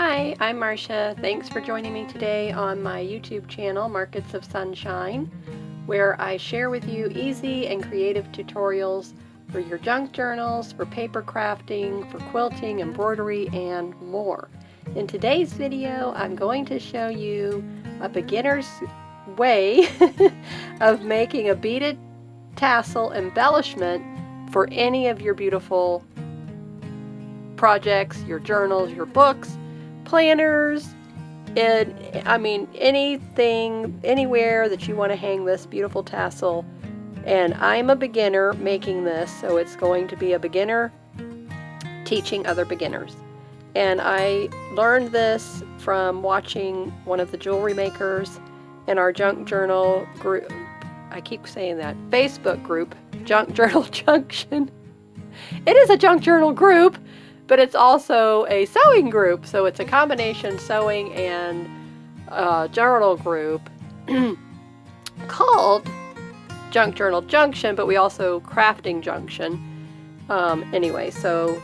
Hi, I'm Marsha. Thanks for joining me today on my YouTube channel, Markets of Sunshine, where I share with you easy and creative tutorials for your junk journals, for paper crafting, for quilting, embroidery, and more. In today's video, I'm going to show you a beginner's way of making a beaded tassel embellishment for any of your beautiful projects, your journals, your books, planners, anything, anywhere that you want to hang this beautiful tassel. And I'm a beginner making this, so it's going to be a beginner teaching other beginners. And I learned this from watching one of the jewelry makers in our junk journal group. I keep saying that. Facebook group, Junk Journal Junction. It is a junk journal group, but it's also a sewing group, so it's a combination sewing and journal group called Junk Journal Junction, but we also Crafting Junction. Anyway, so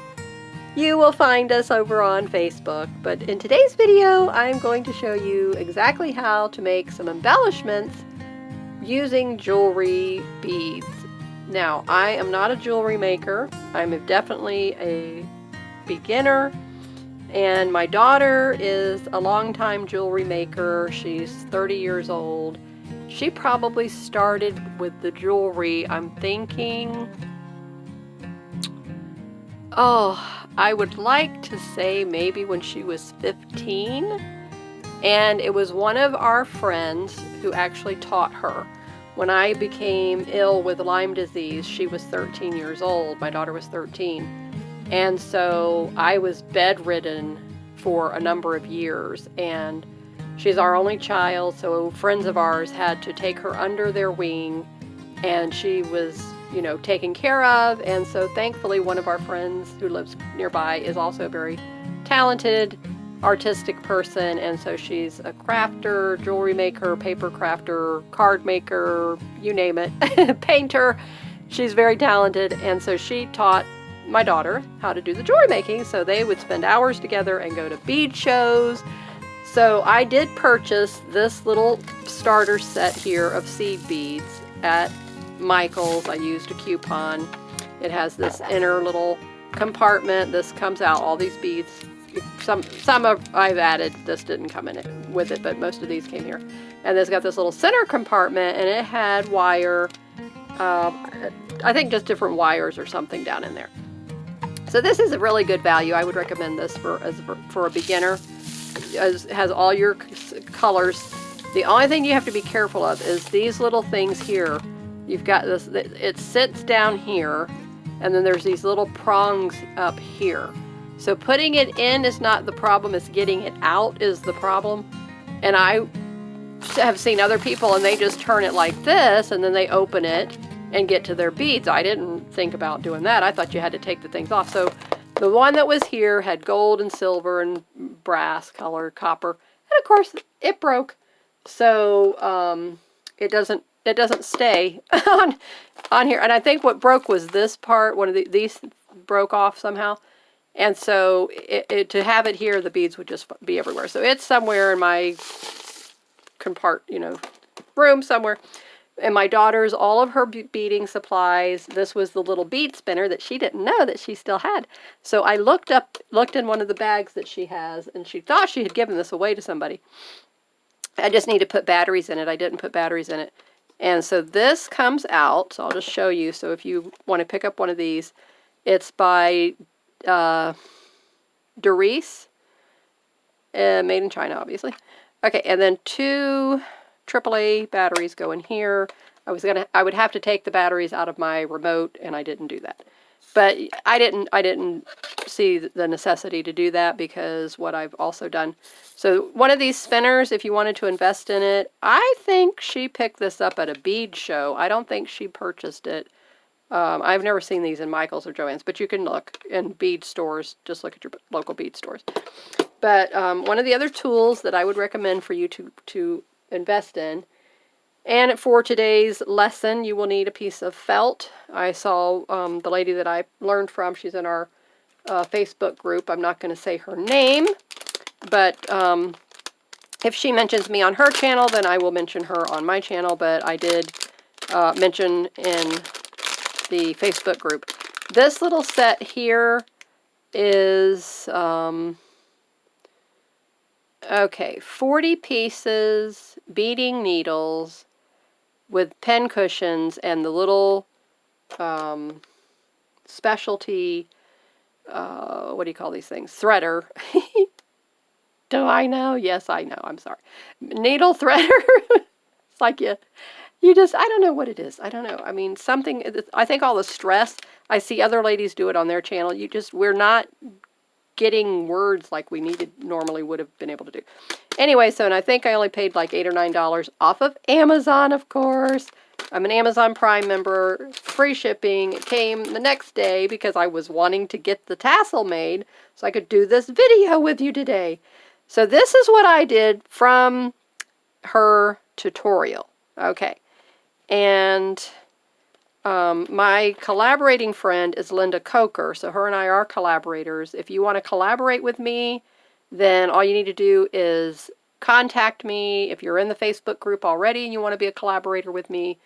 you will find us over on Facebook, but in today's video I'm going to show you exactly how to make some embellishments using jewelry beads. Now, I am not a jewelry maker. I'm definitely a beginner, and my daughter is a longtime jewelry maker. She's 30 years old. She probably started with the jewelry, I'm thinking, I would like to say maybe when she was 15, and it was one of our friends who actually taught her. When I became ill with Lyme disease, she was 13 years old. My daughter was 13. And so I was bedridden for a number of years, and she's our only child, so friends of ours had to take her under their wing, and she was, taken care of. And so thankfully one of our friends who lives nearby is also a very talented, artistic person, and so she's a crafter, jewelry maker, paper crafter, card maker, you name it, painter. She's very talented, and so she taught my daughter how to do the jewelry making, so they would spend hours together and go to bead shows. So I did purchase this little starter set here of seed beads at Michael's. I used a coupon. It has this inner little compartment. This comes out, all these beads. Some I've added. This didn't come in it with it, but most of these came here. And it's got this little center compartment, and it had wire, I think just different wires or something down in there. So this is a really good value. I would recommend this for a beginner. It has all your colors. The only thing you have to be careful of is these little things here. You've got this, it sits down here, and then there's these little prongs up here. So putting it in is not the problem, it's getting it out is the problem. And I have seen other people, and they just turn it like this, and then they open it and get to their beads. I didn't think about doing that. I thought you had to take the things off. So the one that was here had gold and silver and brass colored, copper, and of course it broke. So it doesn't stay on here. And I think what broke was this part. One of these broke off somehow. And so to have it here, the beads would just be everywhere. So it's somewhere in my room somewhere. And my daughter's, all of her beading supplies. This was the little bead spinner that she didn't know that she still had. So I looked in one of the bags that she has, and she thought she had given this away to somebody. I just need to put batteries in it. I didn't put batteries in it. And so this comes out. So I'll just show you. So if you want to pick up one of these, it's by Doris, made in China, obviously. Okay, and then 2 AAA batteries go in here. I would have to take the batteries out of my remote, and I didn't do that. But I didn't see the necessity to do that, because what I've also done. So one of these spinners, if you wanted to invest in it, I think she picked this up at a bead show. I don't think she purchased it. I've never seen these in Michael's or Joann's, but you can look in bead stores. Just look at your local bead stores. But one of the other tools that I would recommend for you to invest in, and for today's lesson, you will need a piece of felt. I saw the lady that I learned from. She's in our Facebook group. I'm not going to say her name, But if she mentions me on her channel, then I will mention her on my channel. But I did mention in the Facebook group. This little set here is, okay, 40 pieces, beading needles with pen cushions and the little specialty, what do you call these things? Threader. Do I know? Yes, I know. I'm sorry. Needle threader. It's like you just, I don't know what it is. I don't know. I mean, something, I think all the stress, I see other ladies do it on their channel. We're not getting words like we normally would have been able to do. Anyway, so, and I think I only paid like $8 or $9 off of Amazon, of course. I'm an Amazon Prime member, free shipping. It came the next day because I was wanting to get the tassel made so I could do this video with you today. So this is what I did from her tutorial. Okay. And my collaborating friend is Linda Coker, so her and I are collaborators. If you want to collaborate with me, then all you need to do is contact me. If you're in the Facebook group already and you want to be a collaborator with me,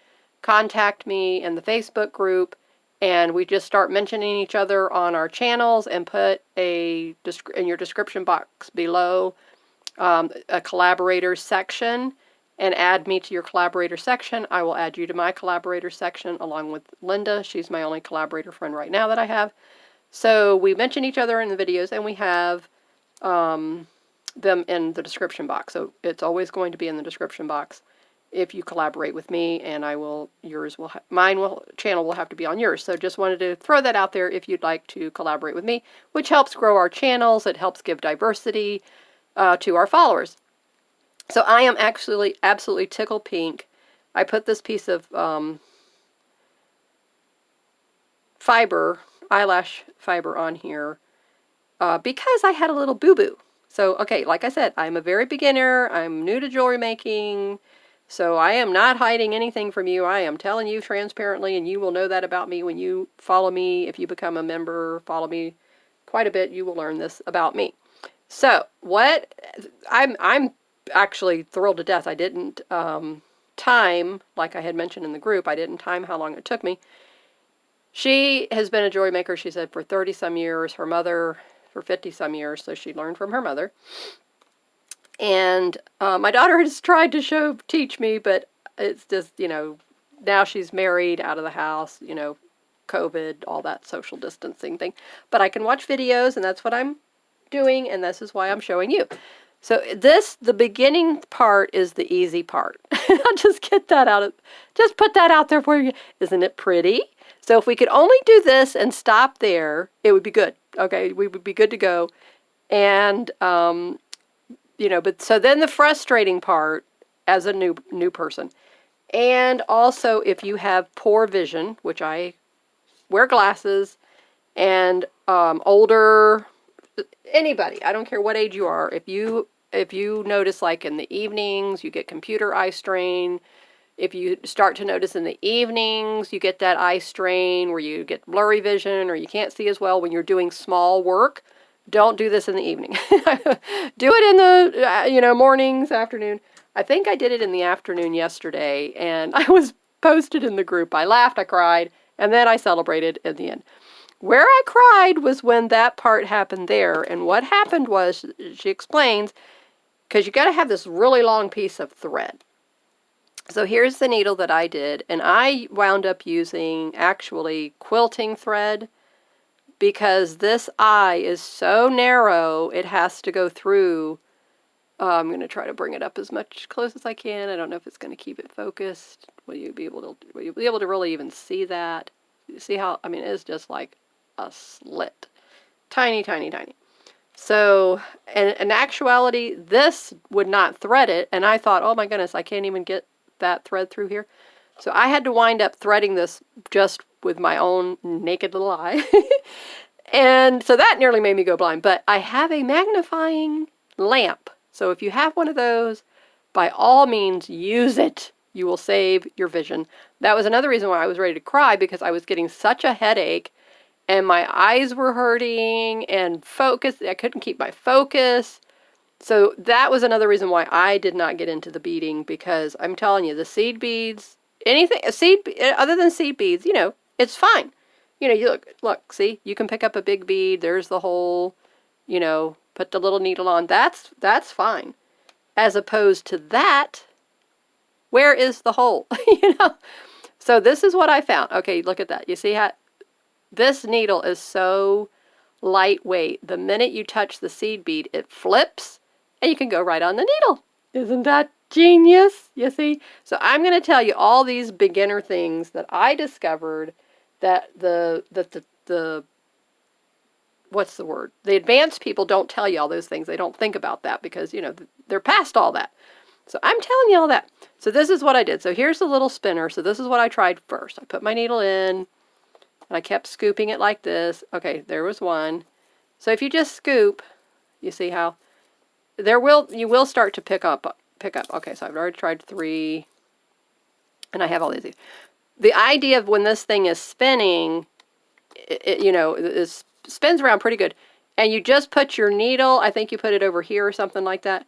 contact me in the Facebook group, and we just start mentioning each other on our channels and put in your description box below a collaborator section, and add me to your collaborator section. I will add you to my collaborator section along with Linda. She's my only collaborator friend right now that I have. So we mention each other in the videos, and we have them in the description box. So it's always going to be in the description box if you collaborate with me, and channel will have to be on yours. So just wanted to throw that out there if you'd like to collaborate with me, which helps grow our channels. It helps give diversity to our followers. So I am actually absolutely tickled pink. I put this piece of eyelash fiber on here because I had a little boo-boo. So, okay, like I said, I'm a very beginner. I'm new to jewelry making. So I am not hiding anything from you. I am telling you transparently, and you will know that about me when you follow me. If you become a member, follow me quite a bit, you will learn this about me. So I'm actually thrilled to death. I didn't time, like I had mentioned in the group, I didn't time how long it took me. She has been a jewelry maker, she said, for 30-some years. Her mother for 50-some years, so she learned from her mother. And my daughter has tried to teach me, but it's just, now she's married, out of the house, COVID, all that social distancing thing. But I can watch videos, and that's what I'm doing, and this is why I'm showing you. So the beginning part is the easy part. I'll just put that out there for you. Isn't it pretty? So if we could only do this and stop there, it would be good. Okay, we would be good to go. And, but so then the frustrating part as a new person, and also if you have poor vision, which I wear glasses, and older, anybody, I don't care what age you are, if you notice, like in the evenings, you get computer eye strain. If you start to notice in the evenings, you get that eye strain where you get blurry vision or you can't see as well when you're doing small work, don't do this in the evening. Do it in the, mornings, afternoon. I think I did it in the afternoon yesterday, and I was posted in the group. I laughed, I cried, and then I celebrated at the end. Where I cried was when that part happened there, and what happened was, she explains, because you got to have this really long piece of thread. So here's the needle that I did, and I wound up using actually quilting thread because this eye is so narrow, it has to go through. I'm going to try to bring it up as much close as I can. I don't know if it's going to keep it focused. Will you be able to really even see that? You see how, it's just like a slit. Tiny, tiny, tiny. So, and in actuality, this would not thread it, and I thought, oh my goodness, I can't even get that thread through here. So I had to wind up threading this just with my own naked little eye. And so that nearly made me go blind, but I have a magnifying lamp. So if you have one of those, by all means, use it. You will save your vision. That was another reason why I was ready to cry, because I was getting such a headache and my eyes were hurting and I couldn't keep my focus. So that was another reason why I did not get into the beading, because I'm telling you, the seed beads, anything, a seed, other than seed beads, you know, it's fine. You know, you look, see, you can pick up a big bead, there's the hole, you know, put the little needle on, that's fine. As opposed to that, where is the hole? You know? So this is what I found. Okay, look at that. You see how this needle is so lightweight. The minute you touch the seed bead, it flips and you can go right on the needle. Isn't that genius? You see? So I'm going to tell you all these beginner things that I discovered that the what's the word? The advanced people don't tell you all those things. They don't think about that because, you know, they're past all that. So I'm telling you all that. So this is what I did. So here's the little spinner. So this is what I tried first. I put my needle in, and I kept scooping it like this. Okay, there was one. So if you just scoop, you see how you will start to pick up. Okay, so I've already tried 3, and I have all these. The idea of when this thing is spinning, you know, it spins around pretty good, and you just put your needle. I think you put it over here or something like that.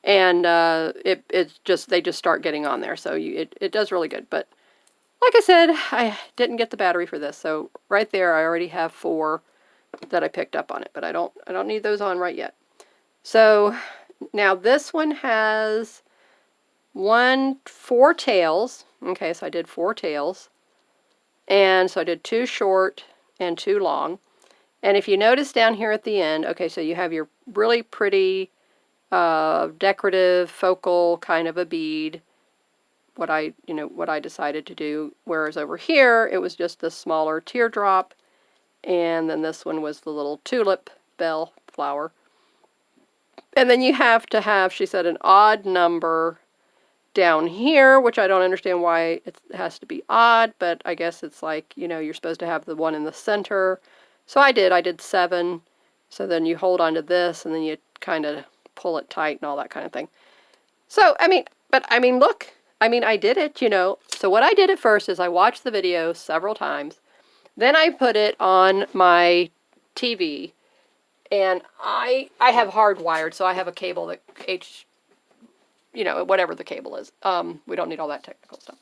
And they just start getting on there. So it does really good. But like I said, I didn't get the battery for this. So right there, I already have 4 that I picked up on it. But I don't need those on right yet. So now this one has 4 tails. Okay, so I did 4 tails. And so I did 2 short and 2 long. And if you notice down here at the end, okay, so you have your really pretty decorative focal kind of a bead, what I decided to do, whereas over here it was just a smaller teardrop, and then this one was the little tulip bell flower. And then you have to have, she said, an odd number down here, which I don't understand why it has to be odd, but I guess it's like, you know, you're supposed to have the one in the center. So I did 7. So then you hold on to this, and then you kind of pull it tight and all that kind of thing. So, I mean, look, I did it, you know. So what I did at first is I watched the video several times. Then I put it on my TV, and I have hardwired, so I have a cable that you know, whatever the cable is. We don't need all that technical stuff.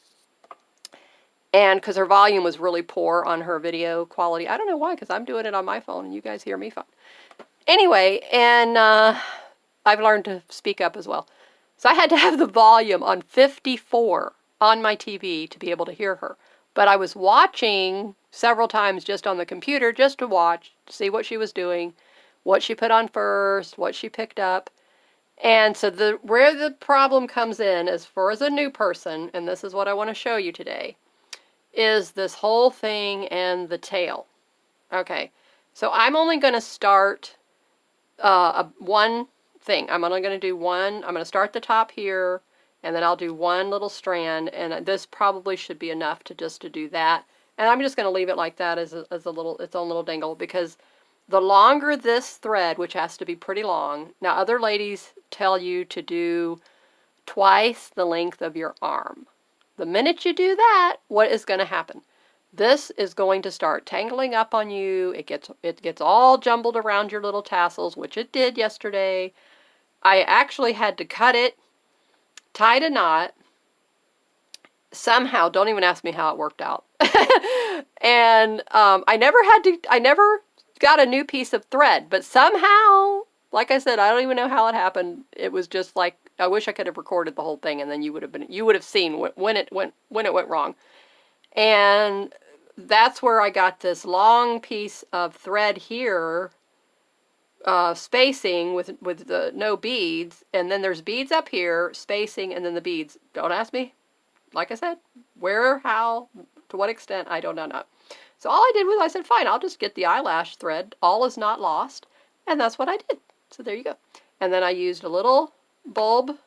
And because her volume was really poor on her video quality. I don't know why, because I'm doing it on my phone and you guys hear me fine. Anyway, and I've learned to speak up as well. So I had to have the volume on 54 on my TV to be able to hear her. But I was watching several times just on the computer, just to watch, to see what she was doing, what she put on first, what she picked up. And so where the problem comes in, as far as a new person, and this is what I want to show you today, is this whole thing and the tail. Okay, so I'm only going to start one thing. I'm only going to do one. I'm going to start the top here, and then I'll do one little strand, and this probably should be enough to do that. And I'm just going to leave it like that as its own little dangle, because the longer this thread, which has to be pretty long, now other ladies tell you to do twice the length of your arm. The minute you do that, what is going to happen? This is going to start tangling up on you. It gets all jumbled around your little tassels, which it did yesterday. I actually had to cut it, tied a knot, somehow. Don't even ask me how it worked out. And I never got a new piece of thread, but somehow, like I said, I don't even know how it happened. It was just like, I wish I could have recorded the whole thing, and then you would have seen when it went wrong. And that's where I got this long piece of thread here, spacing with the no beads, and then there's beads up here, spacing, and then the beads. Don't ask me, like I said, where, how, to what extent, I don't know. So all I did was I said, fine, I'll just get the eyelash thread. All is not lost. And that's what I did. So there you go. And then I used a little bulb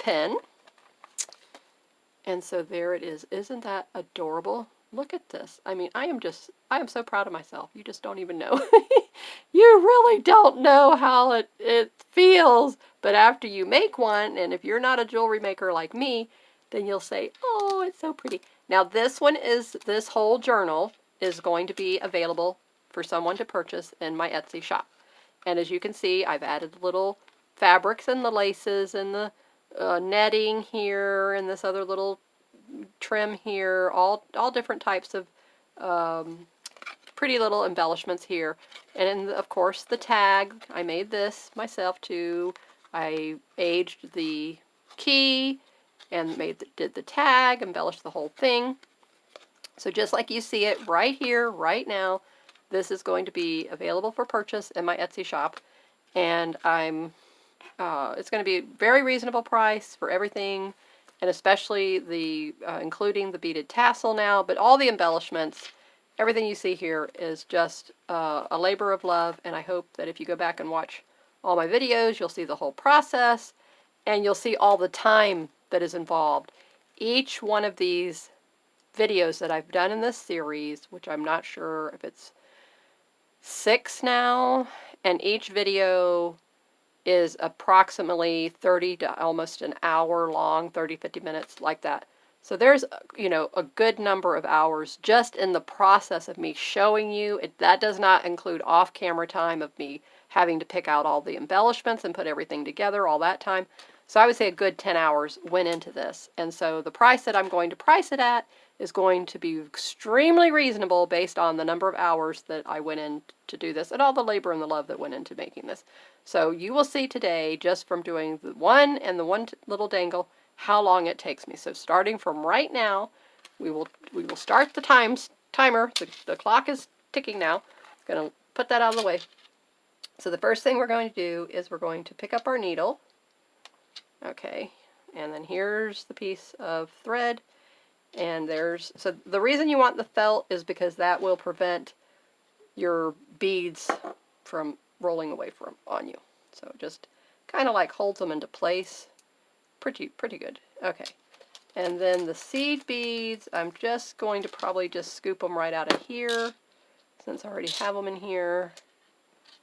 pen. And so there it is. Isn't that adorable? Look at this. I mean, I am so proud of myself. You just don't even know. You really don't know how it feels. But after you make one, and if you're not a jewelry maker like me, then you'll say, oh, it's so pretty. Now this whole journal is going to be available for someone to purchase in my Etsy shop. And as you can see, I've added little fabrics and the laces and the netting here and this other little trim here, all different types of pretty little embellishments here. And of course the tag, I made this myself too. I aged the key and did the tag, embellished the whole thing. So just like you see it right here, right now, this is going to be available for purchase in my Etsy shop. And it's going to be a very reasonable price for everything, and especially the including the beaded tassel now, but all the embellishments, everything you see here is just a labor of love, and I hope that if you go back and watch all my videos, you'll see the whole process, and you'll see all the time that is involved. Each one of these videos that I've done in this series, which I'm not sure if it's 6 now, and each video is approximately 30 to almost an hour long, 30-50 minutes, like that. So there's, you know, a good number of hours just in the process of me showing you. That does not include off-camera time of me having to pick out all the embellishments and put everything together, all that time. So I would say a good 10 hours went into this. And so the price that I'm going to price it at is going to be extremely reasonable based on the number of hours that I went in to do this and all the labor and the love that went into making this. So you will see today, just from doing the one and the one little dangle, how long it takes me. So starting from right now, we will start the timer. The clock is ticking now. I'm going to put that out of the way. So the first thing we're going to do is we're going to pick up our needle. Okay, and then here's the piece of thread. And so the reason you want the felt is because that will prevent your beads from rolling away on you. So it just kind of like holds them into place. Pretty good. Okay. And then the seed beads, I'm just going to probably just scoop them right out of here, since I already have them in here.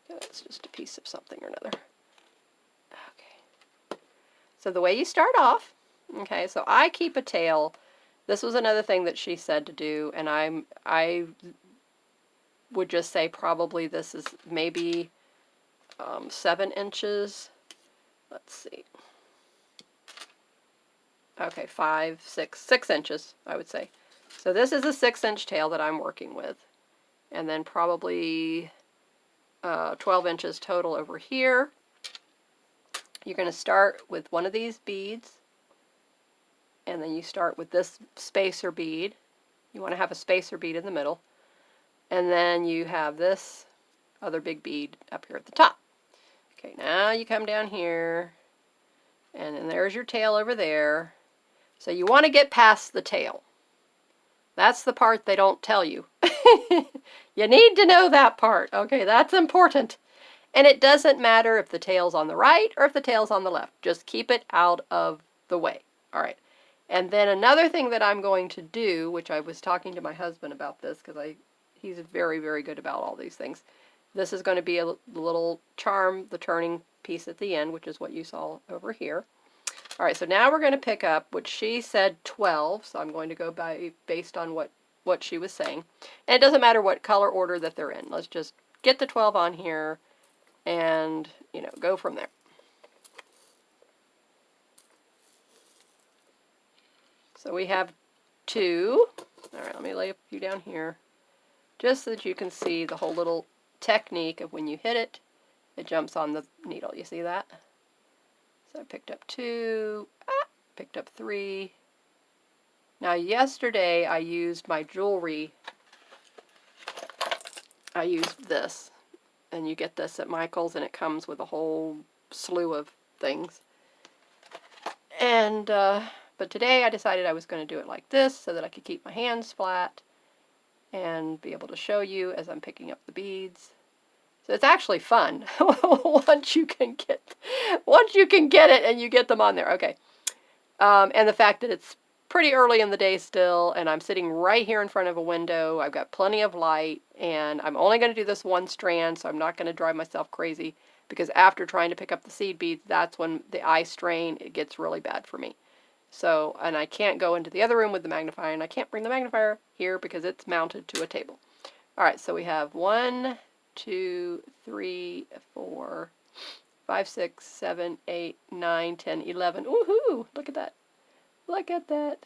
That's just a piece of something or another. Okay. So the way you start off, okay, so I keep a tail. This was another thing that she said to do, and I would just say probably this is maybe 7 inches. Let's see. Okay, 5, 6 inches, I would say. So this is a 6-inch tail that I'm working with. And then probably 12 inches total over here. You're going to start with one of these beads. And then you start with this spacer bead. You want to have a spacer bead in the middle. And then you have this other big bead up here at the top. Okay, now you come down here. And then there's your tail over there. So you want to get past the tail. That's the part they don't tell you. You need to know that part. Okay, that's important. And it doesn't matter if the tail's on the right or if the tail's on the left. Just keep it out of the way. All right. And then another thing that I'm going to do, which I was talking to my husband about this because he's very, very good about all these things. This is going to be a little charm, the turning piece at the end, which is what you saw over here. All right, so now we're going to pick up what she said 12, so I'm going to go based on what she was saying. And it doesn't matter what color order that they're in. Let's just get the 12 on here and, you know, go from there. So we have 2. All right, let me lay you down here just so that you can see the whole little technique of when you hit it, it jumps on the needle. You see that? So I picked up 2, picked up 3. Now yesterday I used my jewelry. I used this, and you get this at Michael's, and it comes with a whole slew of things. And but today I decided I was going to do it like this so that I could keep my hands flat and be able to show you as I'm picking up the beads. So it's actually fun once you can get it and you get them on there. Okay. And the fact that it's pretty early in the day still, and I'm sitting right here in front of a window. I've got plenty of light, and I'm only going to do this one strand, so I'm not going to drive myself crazy, because after trying to pick up the seed beads, that's when the eye strain, it gets really bad for me. So, and I can't go into the other room with the magnifier, and I can't bring the magnifier here because it's mounted to a table. All right, so we have 1, 2, 3, 4, 5, 6, 7, 8, 9, 10, 11. Woohoo! Look at that. Look at that.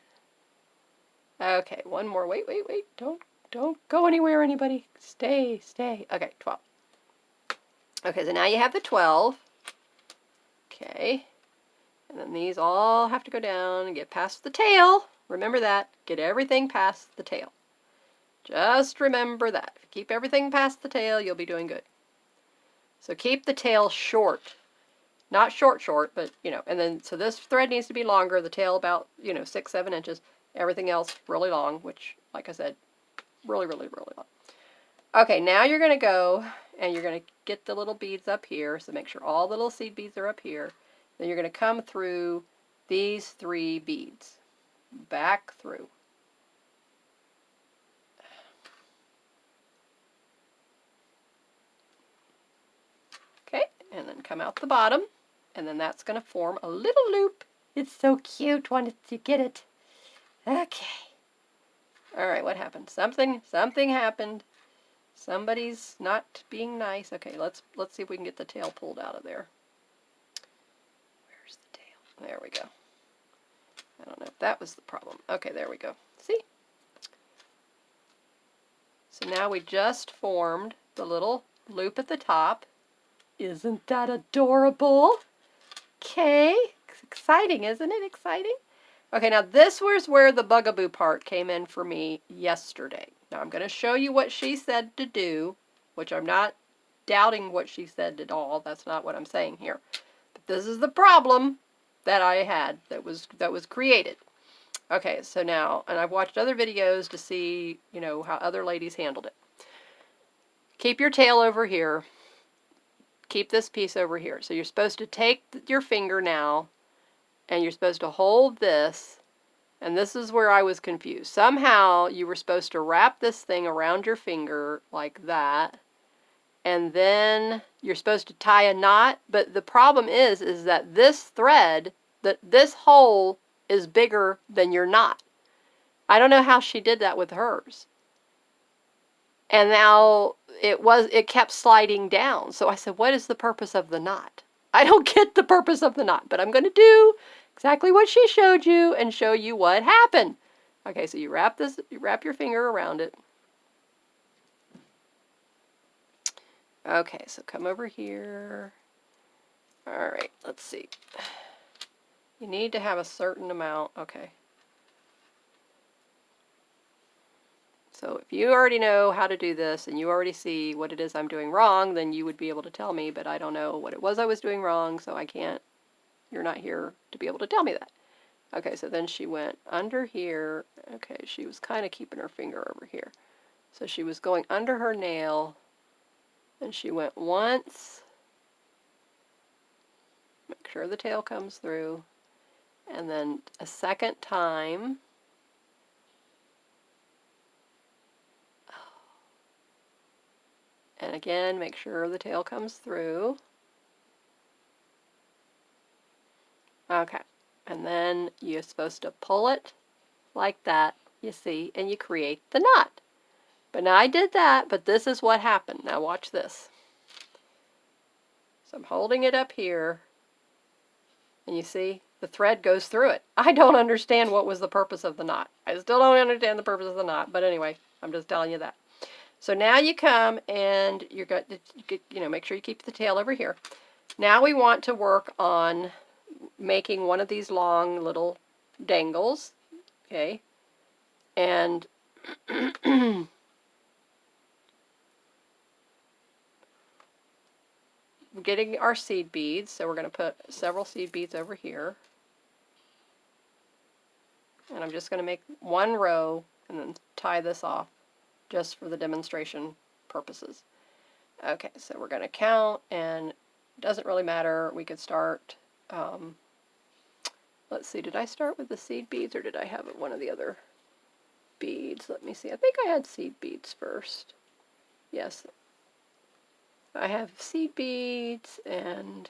Okay, one more. Wait. Don't go anywhere, anybody. Stay. Okay, 12. Okay, so now you have the 12. Okay. And then these all have to go down and get past the tail. Remember that. Get everything past the tail. Just remember that. If you keep everything past the tail, you'll be doing good. So keep the tail short. Not short, but, you know, and then, so this thread needs to be longer, the tail about, you know, 6, 7 inches. Everything else really long, which, like I said, really long. Okay, now you're going to go and you're going to get the little beads up here. So make sure all the little seed beads are up here. Then you're going to come through these 3 beads. Back through. Okay, and then come out the bottom. And then that's going to form a little loop. It's so cute once you get it. Okay. All right, what happened? Something happened. Somebody's not being nice. Okay, let's see if we can get the tail pulled out of there. Where's the tail? There we go. I don't know if that was the problem. Okay, there we go. See? So now we just formed the little loop at the top. Isn't that adorable? Okay, it's exciting, isn't it exciting? Okay, now this was where the bugaboo part came in for me yesterday. Now I'm going to show you what she said to do, which I'm not doubting what she said at all. That's not what I'm saying here. But this is the problem that I had that was created. Okay, so now, and I've watched other videos to see, you know, how other ladies handled it. Keep your tail over here. Keep this piece over here. So you're supposed to take your finger now, and you're supposed to hold this, and this is where I was confused. Somehow you were supposed to wrap this thing around your finger like that, and then you're supposed to tie a knot, but the problem is that this thread, this hole is bigger than your knot. I don't know how she did that with hers. And now it kept sliding down. So I said, what is the purpose of the knot? I don't get the purpose of the knot, but I'm going to do exactly what she showed you and show you what happened. Okay, so you wrap your finger around it. Okay, so come over here. All right, let's see. You need to have a certain amount. Okay. So if you already know how to do this and you already see what it is I'm doing wrong, then you would be able to tell me, but I don't know what it was I was doing wrong, so I can't, you're not here to be able to tell me that. Okay, so then she went under here. Okay, she was kind of keeping her finger over here. So she was going under her nail, and she went once, make sure the tail comes through, and then a second time. And again, make sure the tail comes through. Okay, and then you're supposed to pull it like that, you see, and you create the knot. But now I did that, but this is what happened. Now watch this. So I'm holding it up here, and you see, the thread goes through it. I don't understand what was the purpose of the knot. I still don't understand the purpose of the knot, but anyway, I'm just telling you that. So now you come and you're going to, you know, make sure you keep the tail over here. Now we want to work on making one of these long little dangles, okay? And getting our seed beads, so we're going to put several seed beads over here. And I'm just going to make one row and then tie this off just for the demonstration purposes. Okay, so we're going to count, and it doesn't really matter. We could start, let's see, did I start with the seed beads or did I have one of the other beads? Let me see. I think I had seed beads first. Yes. I have seed beads and,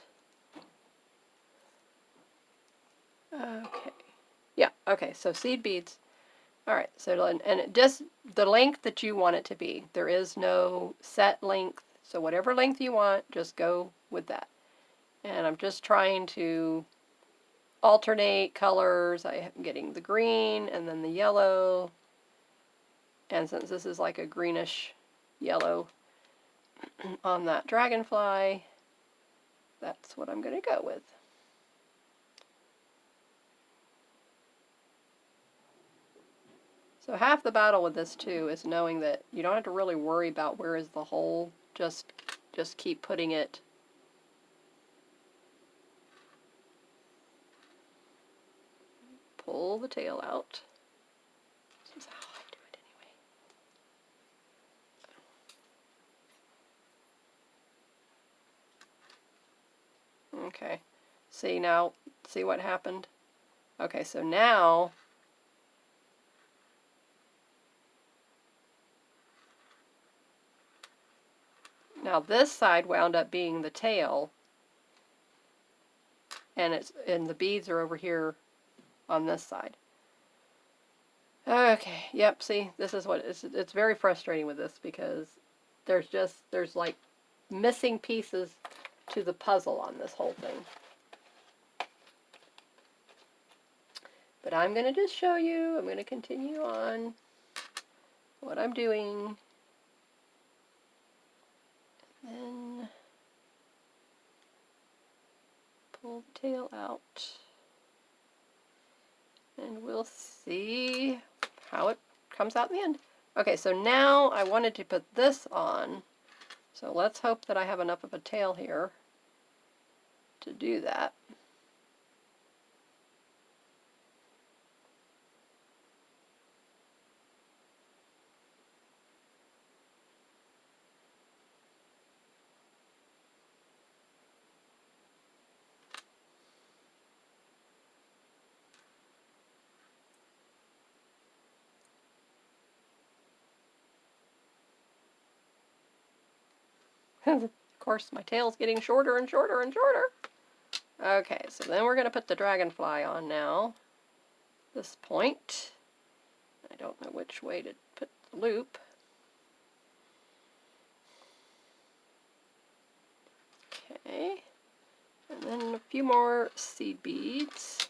okay. Yeah, okay, so seed beads. All right, so, and it just, the length that you want it to be. There is no set length, so whatever length you want, just go with that. And I'm just trying to alternate colors. I'm getting the green and then the yellow. And since this is like a greenish yellow on that dragonfly, that's what I'm going to go with. So half the battle with this too is knowing that you don't have to really worry about where is the hole. Just keep putting it. Pull the tail out. This is how I do it anyway. Okay. See what happened? Okay, so now this side wound up being the tail, and the beads are over here on this side. Okay, yep, see, this is what it's very frustrating with this because there's like missing pieces to the puzzle on this whole thing. But I'm going to just show you, I'm going to continue on what I'm doing. And then pull the tail out. And we'll see how it comes out in the end. Okay, so now I wanted to put this on. So let's hope that I have enough of a tail here to do that. Of course, my tail's getting shorter and shorter and shorter. Okay, so then we're going to put the dragonfly on now. This point. I don't know which way to put the loop. Okay. And then a few more seed beads.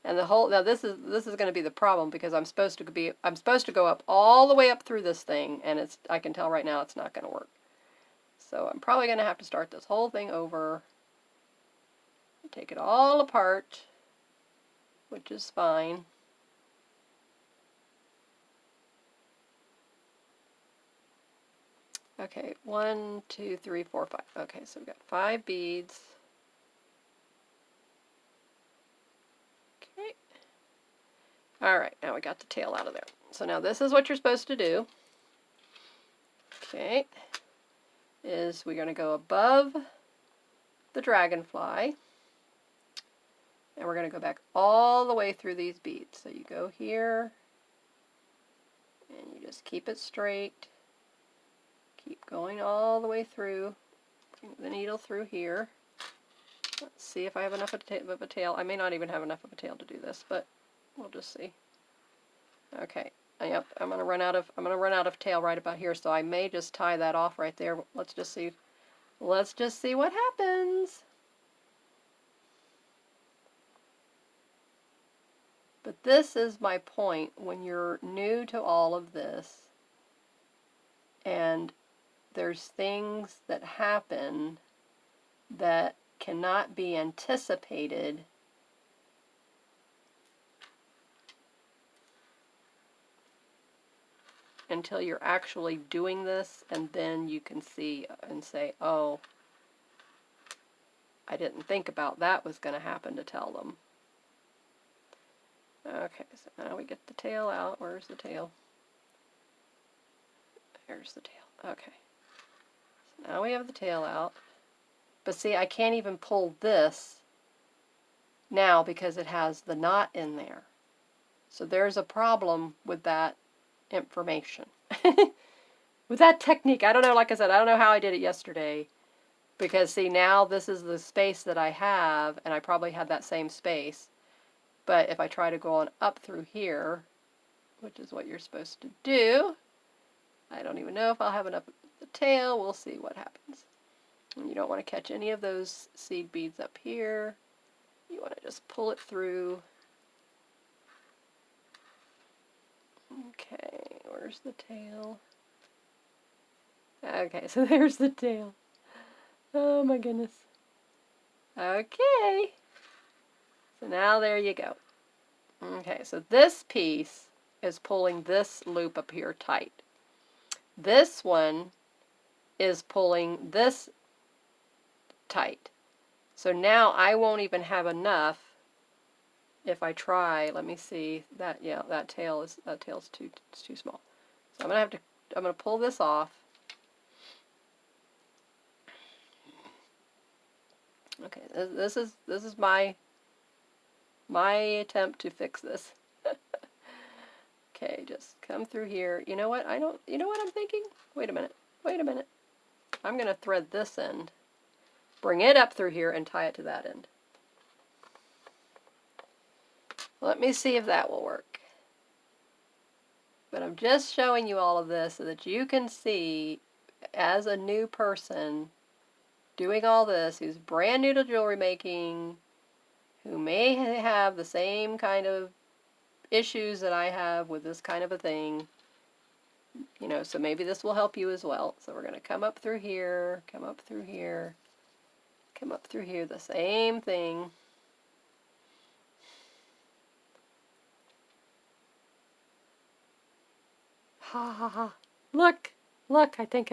And the whole, now this is going to be the problem because I'm supposed to go up all the way up through this thing, and I can tell right now it's not going to work. So I'm probably going to have to start this whole thing over, take it all apart, which is fine. Okay, 1, 2, 3, 4, 5. Okay, so we've got 5 beads. Okay. All right, now we got the tail out of there. So now this is what you're supposed to do. Okay. Is we're going to go above the dragonfly, and we're going to go back all the way through these beads. So you go here, and you just keep it straight. Keep going all the way through. Bring the needle through here. Let's see if I have enough of a tail. I may not even have enough of a tail to do this, but we'll just see. Okay. Yep, I'm gonna run out of tail right about here, so I may just tie that off right there. Let's just see what happens. But this is my point when you're new to all of this, and there's things that happen that cannot be anticipated until you're actually doing this, and then you can see and say, oh, I didn't think about that was going to happen to tell them. Okay, so now we get the tail out. Where's the tail? There's the tail. Okay. So now we have the tail out. But see, I can't even pull this now because it has the knot in there. So there's a problem with that information. With that technique, I don't know, like I said, I don't know how I did it yesterday. Because see, now this is the space that I have, and I probably had that same space. But if I try to go on up through here, which is what you're supposed to do, I don't even know if I'll have enough of the tail. We'll see what happens. And you don't want to catch any of those seed beads up here. You want to just pull it through. Okay, where's the tail? Okay, so there's the tail. Oh my goodness. Okay. So now there you go. Okay, so this piece is pulling this loop up here tight. This one is pulling this tight. So now I won't even have enough if I try. Let me see. That tail's too small. So I'm gonna pull this off. Okay, this is my attempt to fix this. Okay, just come through here. You know what? You know what I'm thinking? Wait a minute. I'm going to thread this end, bring it up through here, and tie it to that end. Let me see if that will work. But I'm just showing you all of this so that you can see, as a new person doing all this, who's brand new to jewelry making, who may have the same kind of issues that I have with this kind of a thing, you know, so maybe this will help you as well. So we're going to come up through here, come up through here, come up through here, the same thing. Ha ha ha. Look, I think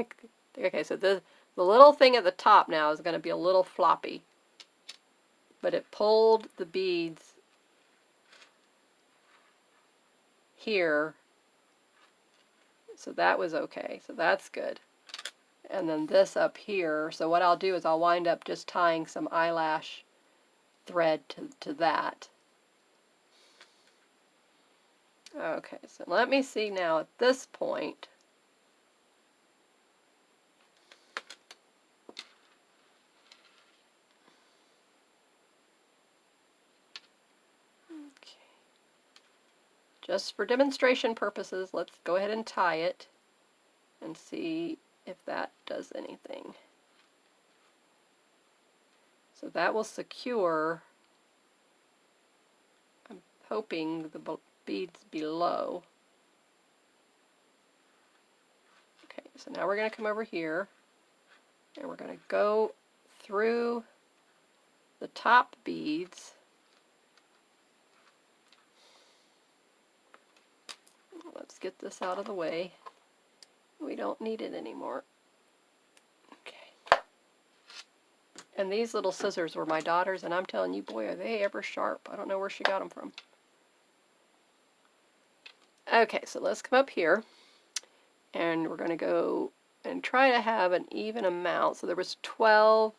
okay, so the little thing at the top now is going to be a little floppy. But it pulled the beads here. So that was okay. So that's good. And then this up here. So what I'll do is I'll wind up just tying some eyelash thread to that. Okay, so let me see now at this point. Okay. Just for demonstration purposes, let's go ahead and tie it and see if that does anything. So that will secure, I'm hoping, the beads below. Okay, so now we're going to come over here and we're going to go through the top beads. Let's get this out of the way. We don't need it anymore. Okay. And these little scissors were my daughter's, and I'm telling you, boy, are they ever sharp. I don't know where she got them from. Okay, so let's come up here, and we're going to go and try to have an even amount. So there was 12,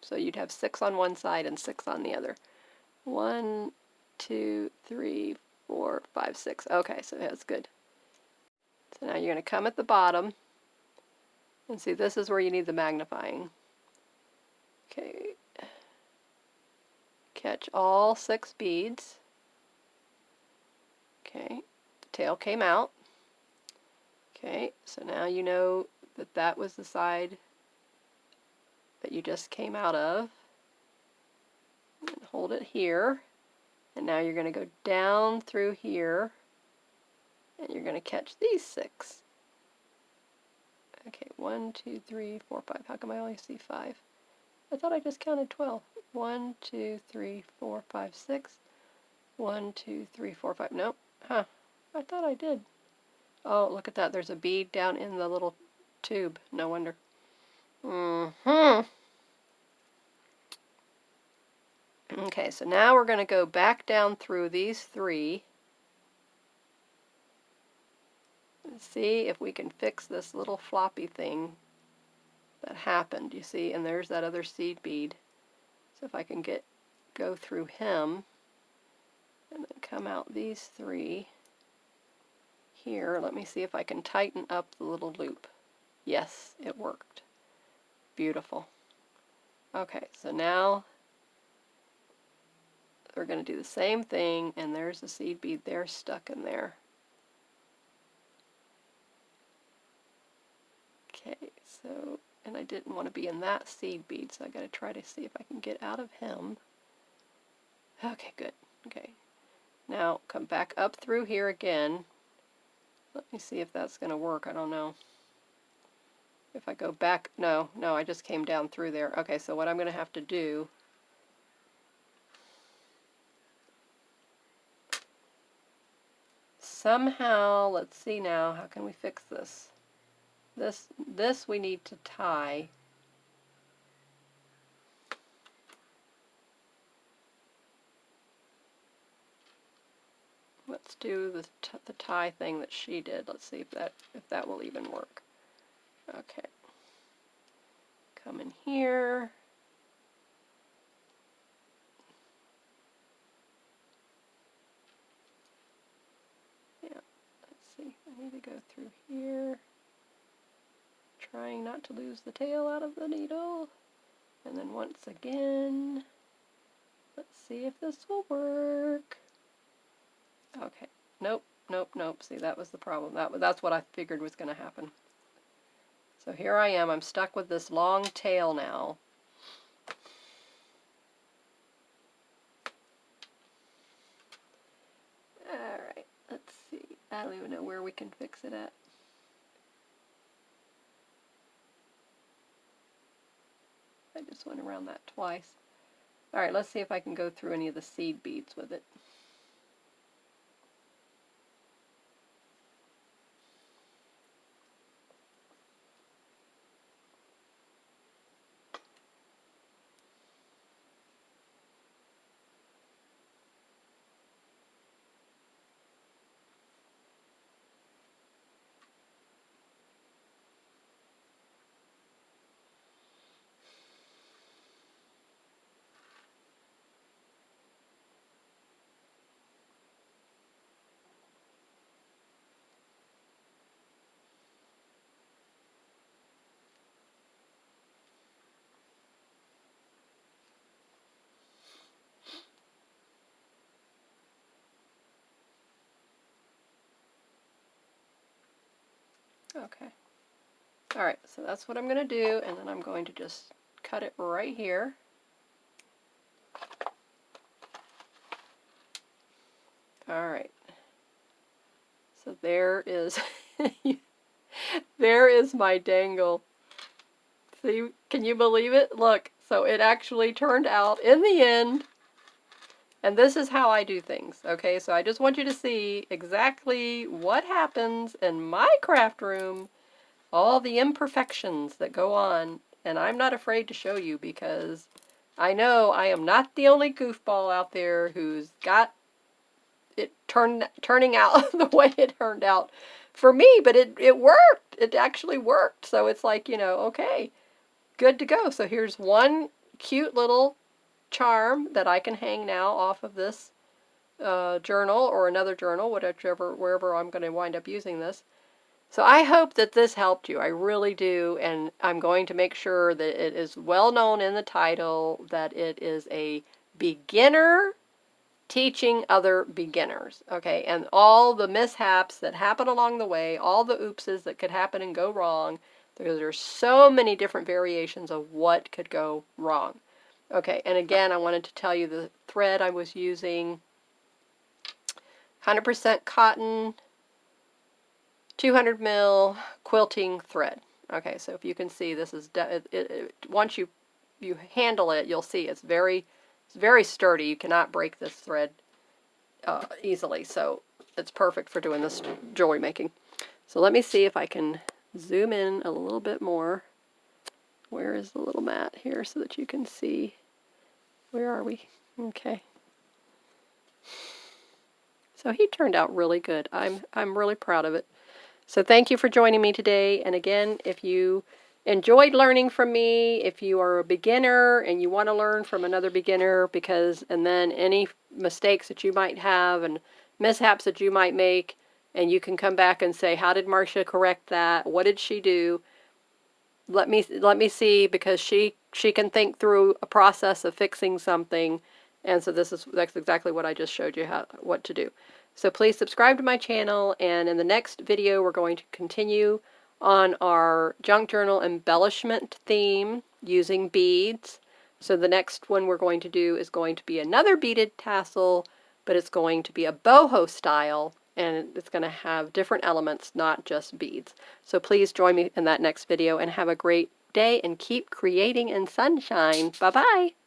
so you'd have 6 on one side and 6 on the other. 1, 2, 3, 4, 5, 6. Okay, so that's good. So now you're going to come at the bottom, and see, this is where you need the magnifying. Okay. Catch all 6 beads. Okay, the tail came out. Okay, so now you know that that was the side that you just came out of. And hold it here. And now you're going to go down through here. And you're going to catch these 6. Okay, 1, 2, 3, 4, 5. How come I only see 5? I thought I just counted 12. 1, 2, 3, 4, 5, 6. 1, 2, 3, 4, 5. Nope. Huh. I thought I did. Oh, look at that. There's a bead down in the little tube. No wonder. Okay, so now we're going to go back down through these 3 and see if we can fix this little floppy thing that happened. You see, and there's that other seed bead. So if I can go through him and then come out these 3 here, let me see if I can tighten up the little loop. Yes, it worked. Beautiful. Okay, so now we're going to do the same thing, and there's the seed bead there stuck in there. Okay, so And I didn't want to be in that seed bead, so I got to try to see if I can get out of him. Okay, good. Okay. Now come back up through here again. Let me see if that's going to work. I don't know. If I go back, no, I just came down through there. Okay, so what I'm going to have to do, somehow, let's see now, how can we fix this? This we need to tie. Let's do the tie thing that she did. Let's see if that will even work. Okay. Come in here. Yeah, let's see. I need to go through here. Trying not to lose the tail out of the needle. And then once again, let's see if this will work. Okay. Nope. See, that was the problem. That's what I figured was going to happen. So here I am. I'm stuck with this long tail now. Alright, let's see. I don't even know where we can fix it at. I just went around that twice. Alright, let's see if I can go through any of the seed beads with it. Okay. Alright, so that's what I'm going to do, and then I'm going to just cut it right here. Alright. So there is there is my dangle. See, can you believe it? Look, so it actually turned out in the end. And this is how I do things, okay? So I just want you to see exactly what happens in my craft room, all the imperfections that go on, and I'm not afraid to show you because I know I am not the only goofball out there who's got it turning out the way it turned out for me, but it worked. It actually worked. So it's like, you know, okay, good to go. So here's one cute little charm that I can hang now off of this journal or another journal, wherever I'm going to wind up using this. So I hope that this helped you. I really do, and I'm going to make sure that it is well known in the title that it is a beginner teaching other beginners, okay? And all the mishaps that happen along the way, all the oopses that could happen and go wrong, there's so many different variations of what could go wrong. Okay, and again, I wanted to tell you the thread I was using, 100% cotton, 200 mil quilting thread. Okay, so if you can see, this is, once you handle it, you'll see it's very sturdy. You cannot break this thread easily, so it's perfect for doing this jewelry making. So let me see if I can zoom in a little bit more. Where is the little mat here so that you can see? Where are we? Okay. So he turned out really good. I'm really proud of it. So thank you for joining me today. And again, if you enjoyed learning from me, if you are a beginner and you want to learn from another beginner, and then any mistakes that you might have and mishaps that you might make, and you can come back and say, how did Marsha correct that? What did she do? Let me see, because she can think through a process of fixing something, and so that's exactly what I just showed you what to do. So please subscribe to my channel, and in the next video we're going to continue on our junk journal embellishment theme using beads. So the next one we're going to do is going to be another beaded tassel, but it's going to be a boho style, and it's going to have different elements, not just beads. So please join me in that next video and have a great day and keep creating in sunshine. Bye-bye.